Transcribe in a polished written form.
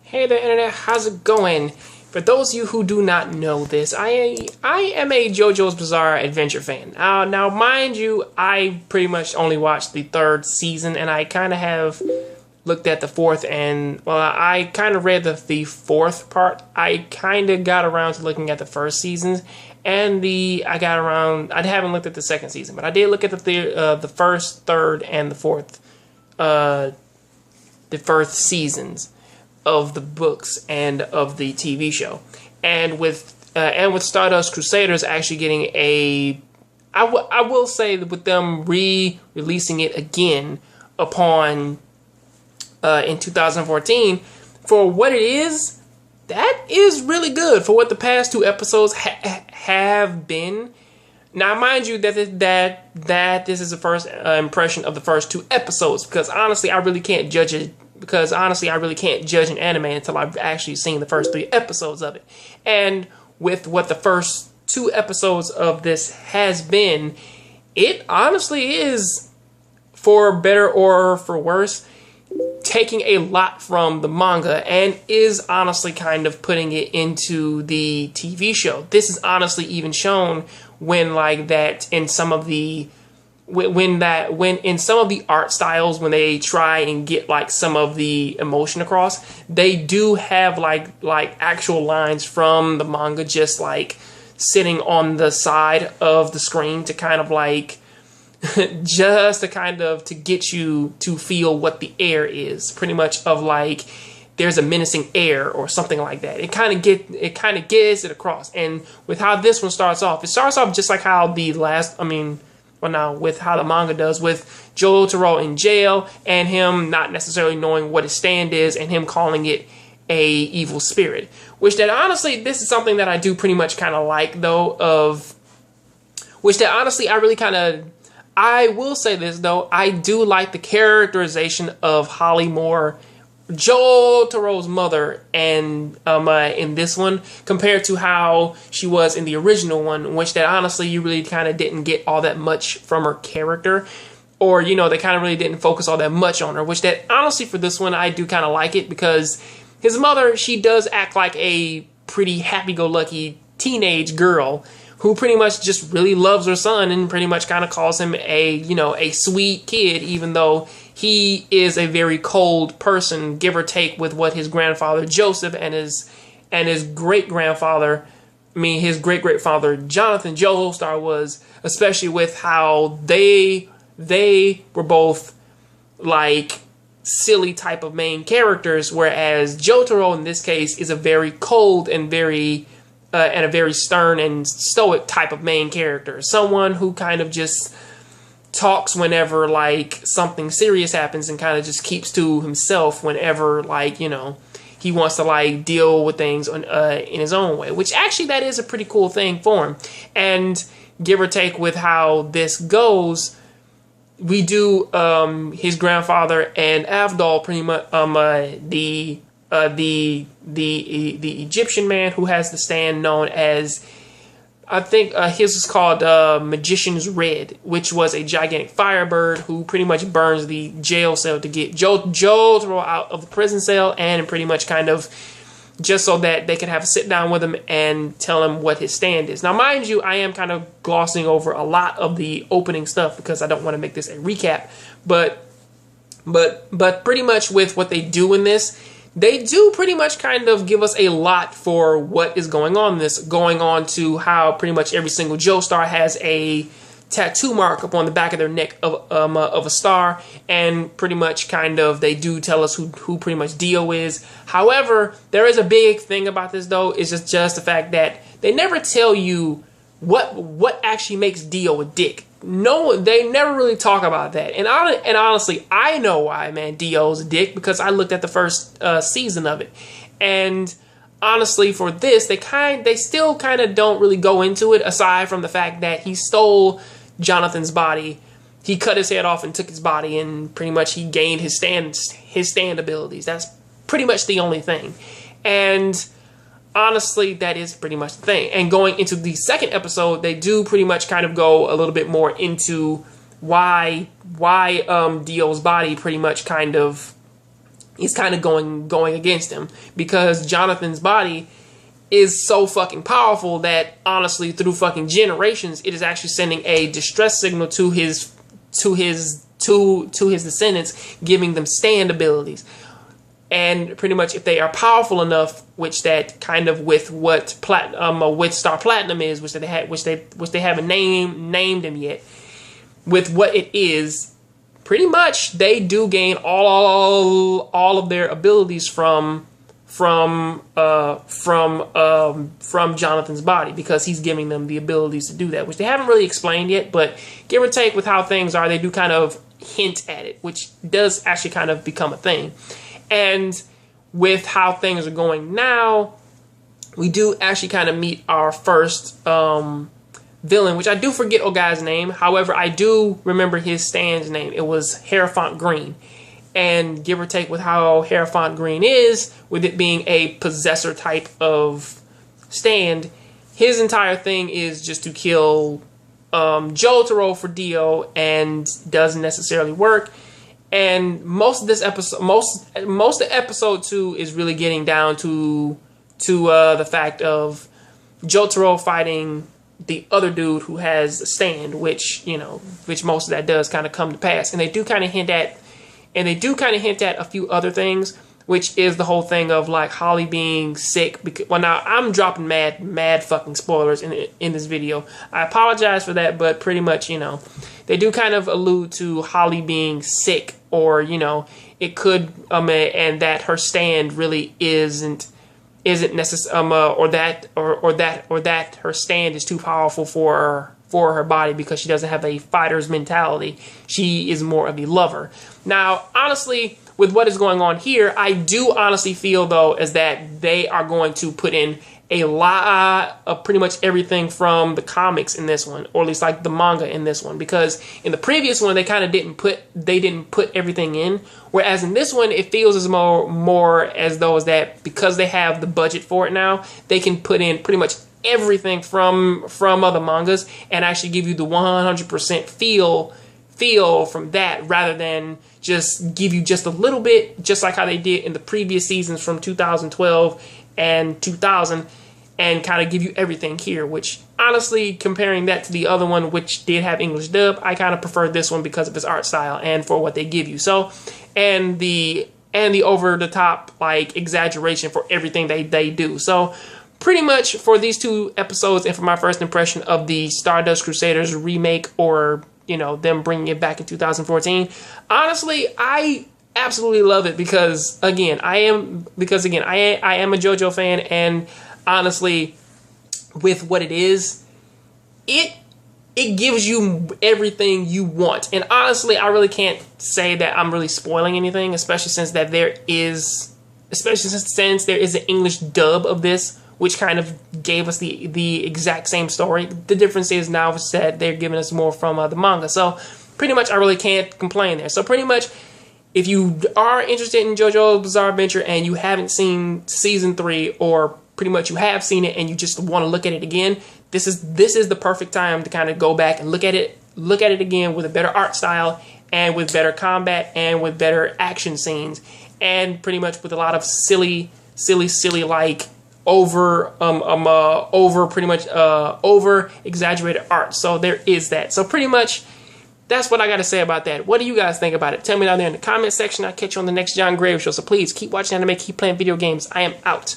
Hey there, Internet. How's it going? For those of you who do not know this, I am a JoJo's Bizarre Adventure fan. Now, mind you, I pretty much only watched the third season, and I kind of have looked at the fourth, and, well, I kind of read the fourth part. I kind of got around to looking at the first seasons, and I haven't looked at the second season, but I did look at the first, third, and the first seasons of the books and of the TV show, and with Stardust Crusaders actually getting I will say that with them releasing it again upon in 2014 for what it is, that is really good for what the past two episodes have been. Now, mind you, that this is the first impression of the first two episodes, because honestly, I really can't judge it. Because honestly, I really can't judge an anime until I've actually seen the first three episodes of it. And with what the first two episodes of this has been, it honestly is, for better or for worse, taking a lot from the manga and is honestly kind of putting it into the TV show. This is honestly even shown when in some of the art styles, when they try and get like some of the emotion across, they do have like actual lines from the manga just like sitting on the side of the screen to kind of like just to kind of to get you to feel what the air is, pretty much of like there's a menacing air or something like that. It kind of gets it across. And with how this one starts off, it starts off just like how with how the manga does, with Jotaro in jail and him not necessarily knowing what his stand is and him calling it a evil spirit. Which that honestly, this is something that I do pretty much kind of like though, I will say this though, I do like the characterization of Holly Moore, Jotaro's mother, and in this one compared to how she was in the original one, which that honestly you really kind of didn't get all that much from her character, or they kind of really didn't focus all that much on her, which that honestly for this one I do kind of like it, because his mother, she does act like a pretty happy-go-lucky teenage girl who pretty much just really loves her son and pretty much kind of calls him a sweet kid, even though he is a very cold person, give or take, with what his grandfather Joseph and his great-grandfather, his great-great-father Jonathan Joestar was, especially with how they were both like silly type of main characters, whereas Jotaro in this case is a very cold and a very stern and stoic type of main character. Someone who kind of just talks whenever like something serious happens and kind of just keeps to himself whenever he wants to like deal with things in his own way, which actually that is a pretty cool thing for him. And give or take with how this goes, we do his grandfather and Avdol pretty much the Egyptian man who has the stand known as, I think his is called Magician's Red, which was a gigantic firebird who pretty much burns the jail cell to get Jotaro out of the prison cell, and pretty much kind of just so that they could have a sit down with him and tell him what his stand is. Now, mind you, I am kind of glossing over a lot of the opening stuff because I don't want to make this a recap, but pretty much with what they do in this, they do pretty much kind of give us a lot for what is going on to how pretty much every single Joestar has a tattoo mark up on the back of their neck of a star, and pretty much kind of they do tell us who pretty much Dio is. However, there is a big thing about this though, is just the fact that they never tell you what actually makes Dio a dick. No, they never really talk about that. And honestly, I know why, man, Dio's a dick, because I looked at the first season of it. And honestly, for this, they still kind of don't really go into it, aside from the fact that he stole Jonathan's body. He cut his head off and took his body, and pretty much he gained his stand abilities. That's pretty much the only thing. And honestly, that is pretty much the thing. And going into the second episode, they do pretty much kind of go a little bit more into why Dio's body pretty much kind of is kind of going against him, because Jonathan's body is so fucking powerful that honestly, through fucking generations, it is actually sending a distress signal to his descendants, giving them stand abilities. And pretty much, if they are powerful enough, which that kind of with what with Star Platinum is, which they haven't named him yet, with what it is, pretty much they do gain all of their abilities from Jonathan's body, because he's giving them the abilities to do that, which they haven't really explained yet, but give or take with how things are, they do kind of hint at it, which does actually kind of become a thing. And with how things are going now, we do actually kind of meet our first villain, which I do forget old guy's name. However, I do remember his stand's name. It was Hierophant Green. And give or take with how Hierophant Green is, with it being a possessor type of stand, his entire thing is just to kill Jotaro for Dio, and doesn't necessarily work. And most of this episode, most of episode 2 is really getting down to the fact of Jotaro fighting the other dude who has a stand, which most of that does kind of come to pass. And they do kind of hint at a few other things, which is the whole thing of like Holly being sick. Well, now I'm dropping mad fucking spoilers in this video. I apologize for that, but pretty much, they do kind of allude to Holly being sick, or it could and that her stand really isn't necessary, or that her stand is too powerful for her body, because she doesn't have a fighter's mentality. She is more of a lover. Now, honestly, with what is going on here, I do honestly feel, though, is that they are going to put in a lot of pretty much everything from the comics in this one, or at least like the manga in this one, because in the previous one they kind of didn't put everything in, whereas in this one it feels as more as though is that because they have the budget for it now, they can put in pretty much everything from other mangas and actually give you the 100% feel from that, rather than just give you just a little bit, just like how they did in the previous seasons from 2012 and 2000, and kind of give you everything here, which honestly, comparing that to the other one, which did have English dub, I kind of prefer this one because of its art style and for what they give you. So, and the over the top like exaggeration for everything they do. So pretty much for these 2 episodes, and for my first impression of the Stardust Crusaders remake, or them bringing it back in 2014, honestly, I absolutely love it, because again, I am a JoJo fan, and honestly, with what it is, it gives you everything you want. And honestly, I really can't say that I'm really spoiling anything, especially since there is an English dub of this, which kind of gave us the exact same story. The difference is now that they're giving us more from the manga. So pretty much I really can't complain there. So pretty much, if you are interested in JoJo's Bizarre Adventure and you haven't seen season 3, or pretty much you have seen it and you just want to look at it again, this is the perfect time to kind of go back and look at it again with a better art style, and with better combat, and with better action scenes, and pretty much with a lot of silly like over exaggerated art. So there is that. So pretty much that's what I got to say about that. What do you guys think about it? Tell me down there in the comment section. I'll catch you on the next John Graves show. So please keep watching anime, keep playing video games. I am out.